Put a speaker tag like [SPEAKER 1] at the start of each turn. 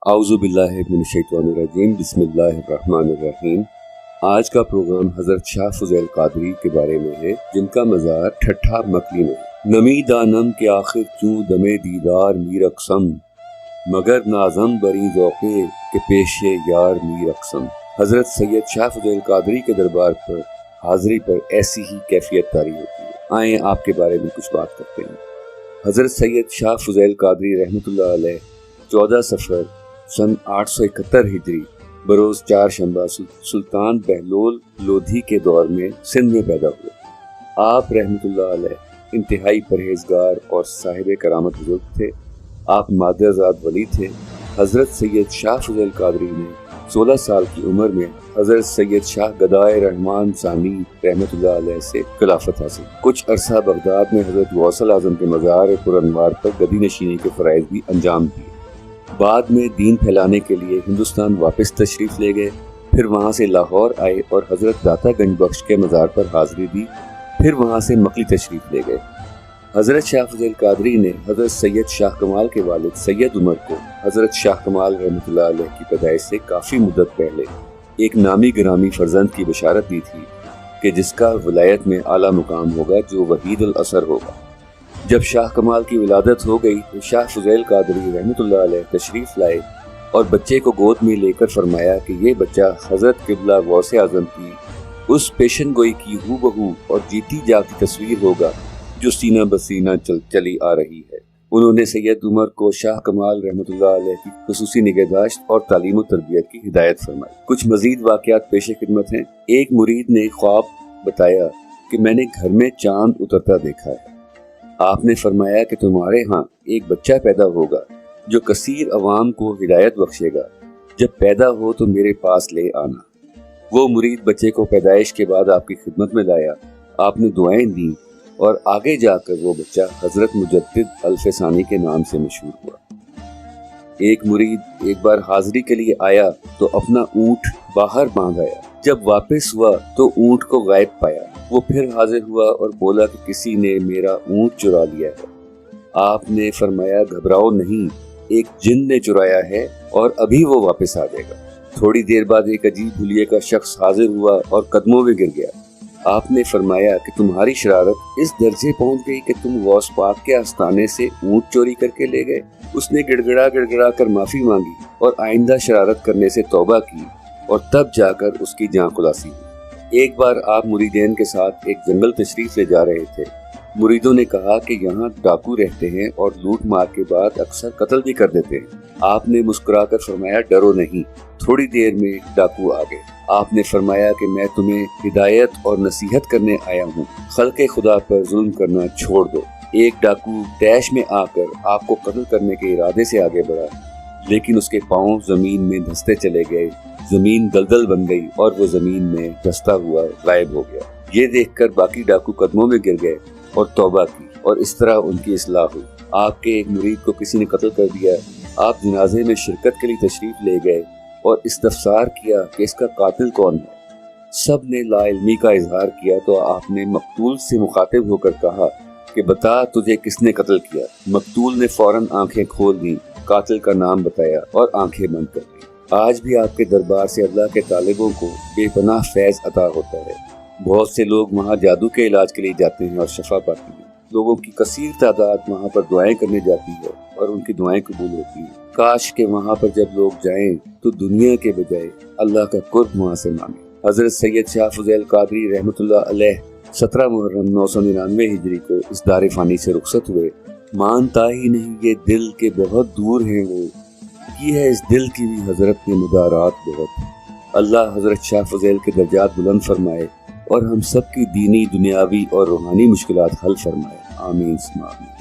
[SPEAKER 1] اعوذ باللہ من الشیطان الرجیم، بسم اللہ الرحمن الرحیم۔ آج کا پروگرام حضرت شاہ فضیل قادری کے بارے میں ہے، جن کا مزار ٹھٹھا مکلی میں ہے۔ نمی دانم کے آخر چوں دمے دیدار میر اقسم، مگر نازم بری ذوقے کے پیش یار میر اقسم۔ حضرت سید شاہ فضیل قادری کے دربار پر حاضری پر ایسی ہی کیفیت طاری ہوتی ہے۔ آئیں آپ کے بارے میں کچھ بات کرتے ہیں۔ حضرت سید شاہ فضیل قادری رحمۃ اللہ علیہ 14 صفر سن 871 ہجری بروز چہارشنبہ سلطان بہلول لودھی کے دور میں سندھ میں پیدا ہوئے۔ آپ رحمۃ اللہ علیہ انتہائی پرہیزگار اور صاحب کرامت بزرگ تھے۔ آپ مادر زاد ولی تھے۔ حضرت سید شاہ فضیل قادری نے 16 سال کی عمر میں حضرت سید شاہ گدائے رحمان ثانی رحمۃ اللہ علیہ سے خلافت حاصل۔ کچھ عرصہ بغداد میں حضرت غوث اعظم کے مزار پر انوار پر گدی نشینی کے فرائض بھی انجام دیے۔ بعد میں دین پھیلانے کے لیے ہندوستان واپس تشریف لے گئے، پھر وہاں سے لاہور آئے اور حضرت داتا گنج بخش کے مزار پر حاضری دی، پھر وہاں سے مکلی تشریف لے گئے۔ حضرت شاہ فضیل قادری نے حضرت سید شاہ کمال کے والد سید عمر کو حضرت شاہ کمال رحمۃ اللہ علیہ کی پیدائش سے کافی مدت پہلے ایک نامی گرامی فرزند کی بشارت دی تھی کہ جس کا ولایت میں اعلیٰ مقام ہوگا، جو وحید الاثر ہوگا۔ جب شاہ کمال کی ولادت ہو گئی تو شاہ فضیل قادری رحمۃ اللہ علیہ تشریف لائے اور بچے کو گود میں لے کر فرمایا کہ یہ بچہ حضرت قبلہ غوث اعظم کی اس پیشن گوئی کی ہو بہو اور جیتی جاگتی تصویر ہوگا جو سینہ بسینہ چلی آ رہی ہے۔ انہوں نے سید عمر کو شاہ کمال رحمۃ اللہ علیہ کی خصوصی نگہداشت اور تعلیم و تربیت کی ہدایت فرمائی۔ کچھ مزید واقعات پیش خدمت ہیں۔ ایک مرید نے خواب بتایا کہ میں نے گھر میں چاند اترتا دیکھا ہے۔ آپ نے فرمایا کہ تمہارے ہاں ایک بچہ پیدا ہوگا جو کثیر عوام کو ہدایت بخشے گا، جب پیدا ہو تو میرے پاس لے آنا۔ وہ مرید بچے کو پیدائش کے بعد آپ کی خدمت میں لایا، آپ نے دعائیں دیں اور آگے جا کر وہ بچہ حضرت مجدد الفسانی کے نام سے مشہور ہوا۔ ایک مرید ایک بار حاضری کے لیے آیا تو اپنا اونٹ باہر باندھ آیا، جب واپس ہوا تو اونٹ کو غائب پایا۔ وہ پھر حاضر ہوا اور بولا کہ کسی نے میرا اونٹ چرا لیا ہے۔ آپ نے فرمایا گھبراؤ نہیں، ایک جن نے چرایا ہے اور ابھی وہ واپس آ جائے گا۔ تھوڑی دیر بعد ایک عجیب حلیے کا شخص حاضر ہوا اور قدموں میں گر گیا۔ آپ نے فرمایا کہ تمہاری شرارت اس درجے پہنچ گئی کہ تم غوث پاک کے آستانے سے اونٹ چوری کر کے لے گئے۔ اس نے گڑ گڑا کر معافی مانگی اور آئندہ شرارت کرنے سے توبہ کی اور تب جا کر اس کی جان خلاصی ہوئی۔ ایک بار آپ مریدین کے ساتھ ایک جنگل تشریف لے جا رہے تھے۔ مریدوں نے کہا کہ یہاں ڈاکو رہتے ہیں اور لوٹ مار کے بعد اکثر قتل بھی کر دیتے ہیں۔ آپ نے مسکرا کر فرمایا ڈرو نہیں، تھوڑی دیر میں ڈاکو آ گئے۔ آپ نے فرمایا کہ میں تمہیں ہدایت اور نصیحت کرنے آیا ہوں، خلق خدا پر ظلم کرنا چھوڑ دو۔ ایک ڈاکو طیش میں آ کر آپ کو قتل کرنے کے ارادے سے آگے بڑھا، لیکن اس کے پاؤں زمین میں دھستے چلے گئے، زمین دلدل بن گئی اور وہ زمین میں دھستا ہوا غائب ہو گیا۔ یہ دیکھ کر باقی ڈاکو قدموں میں گر گئے اور توبہ کی اور اس طرح ان کی اصلاح ہوئی۔ آپ کے ایک مرید کو کسی نے قتل کر دیا، آپ جنازے میں شرکت کے لیے تشریف لے گئے اور استفسار کیا کہ اس کا قاتل کون ہے۔ سب نے لا علمی کا اظہار کیا تو آپ نے مقتول سے مخاطب ہو کر کہا کہ بتا تجھے کس نے قتل کیا۔ مقتول نے فوراً آنکھیں کھول دیں، قاتل کا نام بتایا اور آنکھیں بند کر دیں۔ آج بھی آپ کے دربار سے اللہ کے طالبوں کو بے پناہ فیض عطا ہوتا ہے۔ بہت سے لوگ وہاں جادو کے علاج کے لیے جاتے ہیں اور شفا پاتے ہیں۔ لوگوں کی کثیر تعداد وہاں پر دعائیں کرنے جاتی ہے اور ان کی دعائیں قبول ہوتی ہیں۔ کاش کہ وہاں پر جب لوگ جائیں تو دنیا کے بجائے اللہ کا قرب وہاں سے مانگیں۔ حضرت سید شاہ فضیل قادری رحمۃ اللہ علیہ 17 محرم 999 ہجری کو اس دار فانی سے رخصت ہوئے۔ مانتا ہی نہیں یہ دل کے بہت دور ہیں وہ، کی ہے اس دل کی بھی حضرت میں مدارات بہت۔ اللہ حضرت شاہ فضیل کے درجات بلند فرمائے اور ہم سب کی دینی، دنیاوی اور روحانی مشکلات حل فرمائے۔ آمین ثم آمین۔